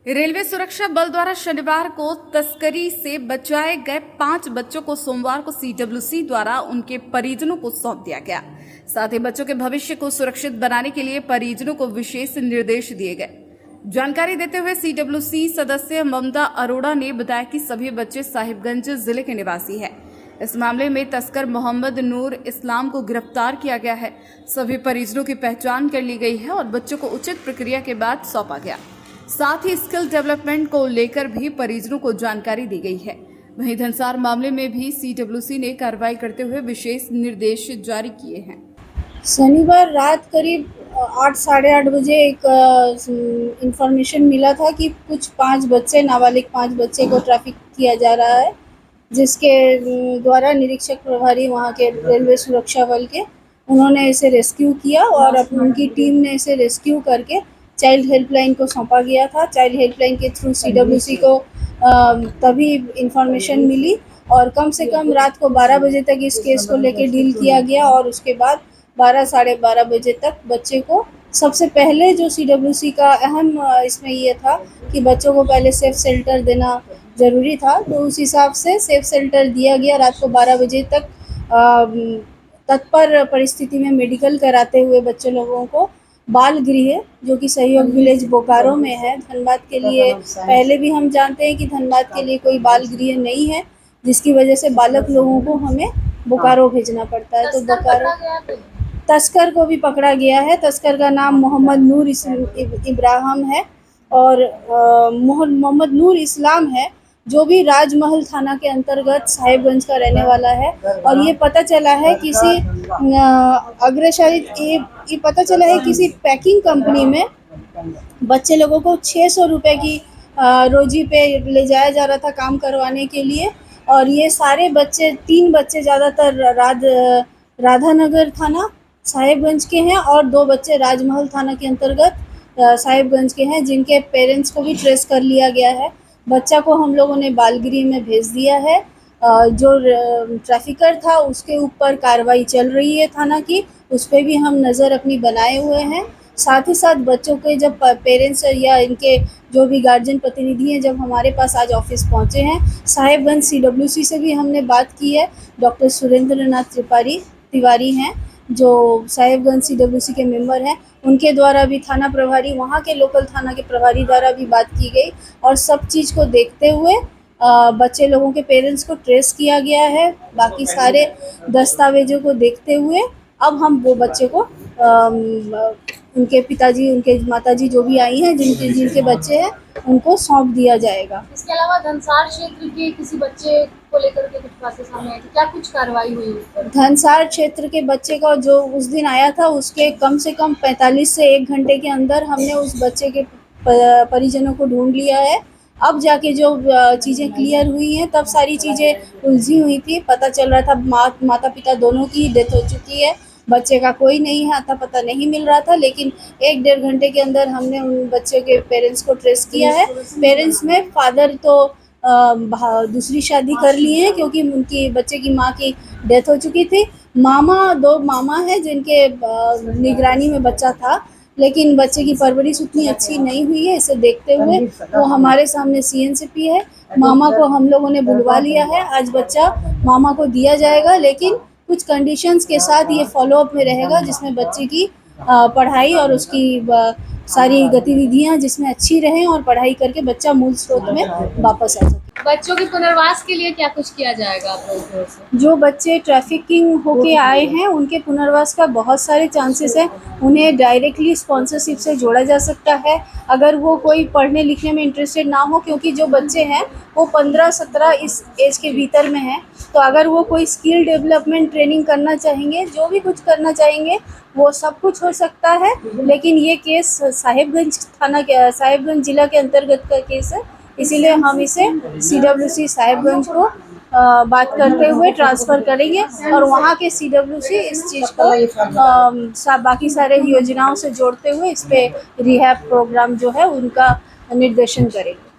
Railway सुरक्षा बल द्वारा शनिवार को तस्करी से बचाए गए 5 बच्चों को सोमवार को सीडब्ल्यूसी द्वारा उनके परिजनों को सौंप दिया गया। साथ ही बच्चों के भविष्य को सुरक्षित बनाने के लिए परिजनों को विशेष निर्देश दिए गए। जानकारी देते हुए सीडब्ल्यूसी सदस्य ममता अरोड़ा ने बताया कि सभी बच्चे साहिबगंज जिले के निवासी हैं। इस मामले में तस्कर मोहम्मद नूर इस्लाम को गिरफ्तार किया गया है। सभी परिजनों की पहचान कर ली गई है और बच्चों को उचित प्रक्रिया के बाद सौंपा गया। साथ ही स्किल डेवलपमेंट को लेकर भी परिजनों को जानकारी दी गई है। वहीं धनसार मामले में भी सीडब्ल्यूसी ने कार्रवाई करते हुए विशेष निर्देश जारी किए हैं। शनिवार रात करीब 8 साढ़े 8 बजे एक इंफॉर्मेशन मिला था कि कुछ 5 बच्चे नाबालिग 5 बच्चे को ट्रैफिक किया जा रहा है, जिसके द्वारा निरीक्षक प्रभारी वहाँ के रेलवे सुरक्षा बल के उन्होंने इसे रेस्क्यू किया और उनकी टीम ने इसे रेस्क्यू करके चाइल्ड हेल्पलाइन को सौंपा गया था। चाइल्ड हेल्पलाइन के थ्रू सीडब्ल्यूसी को तभी इंफॉर्मेशन मिली और कम से कम रात को 12 बजे तक इस केस को लेकर डील किया गया और उसके बाद 12 साढ़े 12 बजे तक बच्चे को सबसे पहले जो सीडब्ल्यूसी का अहम इसमें ये था कि बच्चों को पहले सेफ शेल्टर देना ज़रूरी था, तो उस हिसाब से सेफ शेल्टर दिया गया। रात को 12 बजे तक तत्पर परिस्थिति में मेडिकल कराते हुए बच्चे लोगों को बाल गृह जो कि सहयोग विलेज बोकारो में है, धनबाद के लिए पहले भी हम जानते हैं कि धनबाद के लिए कोई बाल गृह नहीं है, जिसकी वजह से बालक लोगों को हमें बोकारो भेजना पड़ता है। तो बोकारो तस्कर को भी पकड़ा गया है। तस्कर का नाम मोहम्मद नूर इब्राहिम है और मोहम्मद नूर इस्लाम है, जो भी राजमहल थाना के अंतर्गत साहिबगंज का रहने वाला है। और ये पता चला है किसी ये पता चला है किसी पैकिंग कंपनी में बच्चे लोगों को 600 रुपये की रोजी पे ले जाया जा रहा था काम करवाने के लिए। और ये सारे बच्चे 3 बच्चे ज़्यादातर राधानगर थाना साहिबगंज के हैं और 2 बच्चे राजमहल थाना के अंतर्गत साहिबगंज के हैं, जिनके पेरेंट्स को भी ट्रेस कर लिया गया है। बच्चा को हम लोगों ने बालगिरी में भेज दिया है। जो ट्रैफिकर था उसके ऊपर कार्रवाई चल रही है थाना की, उस पर भी हम नज़र अपनी बनाए हुए हैं। साथ ही साथ बच्चों के जब पेरेंट्स या इनके जो भी गार्जियन प्रतिनिधि हैं जब हमारे पास आज ऑफिस पहुंचे हैं, साहिबगंज सीडब्ल्यूसी से भी हमने बात की है। डॉक्टर सुरेंद्र नाथ तिवारी हैं जो साहिबगंज सीडब्ल्यूसी के मेंबर हैं, उनके द्वारा भी थाना प्रभारी वहाँ के लोकल थाना के प्रभारी द्वारा भी बात की गई और सब चीज़ को देखते हुए बच्चे लोगों के पेरेंट्स को ट्रेस किया गया है। बाकी सारे दस्तावेजों को देखते हुए अब हम वो बच्चे को उनके पिताजी उनके माताजी जो भी आई हैं जिनके बच्चे हैं उनको सौंप दिया जाएगा। इसके अलावा धनसार क्षेत्र के किसी बच्चे को लेकर के कुछ बातें सामने आई थी, क्या कुछ कार्रवाई हुई उस पर? धनसार क्षेत्र के बच्चे का जो उस दिन आया था उसके कम से कम 45 से 1 घंटे के अंदर हमने उस बच्चे के परिजनों को ढूंढ लिया है। अब जाके जो चीज़ें क्लियर हुई हैं तब सारी चीज़ें उलझी हुई थी। पता चल रहा था माता पिता दोनों की डेथ हो चुकी है, बच्चे का कोई नहीं है, आता पता नहीं मिल रहा था। लेकिन 1-1.5 घंटे के अंदर हमने उन बच्चों के पेरेंट्स को ट्रेस किया है। पेरेंट्स में फादर तो दूसरी शादी कर ली है क्योंकि उनकी बच्चे की माँ की डेथ हो चुकी थी। 2 मामा हैं जिनके निगरानी में बच्चा था, लेकिन बच्चे की परवरिश उतनी अच्छी नहीं हुई है। इसे देखते हुए वो हमारे सामने सीएनसीपी है, मामा को हम लोगों ने बुलवा लिया है। आज बच्चा मामा को दिया जाएगा, लेकिन कुछ कंडीशंस के साथ ये फॉलोअप में रहेगा, जिसमें बच्चे की पढ़ाई और उसकी सारी गतिविधियां जिसमें अच्छी रहें और पढ़ाई करके बच्चा मूल स्रोत में वापस आ सके। बच्चों के पुनर्वास के लिए क्या कुछ किया जाएगा आप लोगों की ओर से? जो बच्चे ट्रैफिकिंग होके आए हैं उनके पुनर्वास का बहुत सारे चांसेस हैं। उन्हें डायरेक्टली स्पॉन्सरशिप से जोड़ा जा सकता है अगर वो कोई पढ़ने लिखने में इंटरेस्टेड ना हो, क्योंकि जो बच्चे हैं वो 15-17 इस एज के भीतर में हैं। तो अगर वो कोई स्किल डेवलपमेंट ट्रेनिंग करना चाहेंगे, जो भी कुछ करना चाहेंगे, वो सब कुछ हो सकता है। लेकिन ये केस साहिबगंज जिला के अंतर्गत का केस है, इसीलिए हम इसे सीडब्ल्यूसी साहिबगंज को बात करते हुए ट्रांसफ़र करेंगे और वहाँ के सीडब्ल्यूसी इस चीज़ को बाकी सारे योजनाओं से जोड़ते हुए इस पे रिहैब प्रोग्राम जो है उनका निर्देशन करेंगे।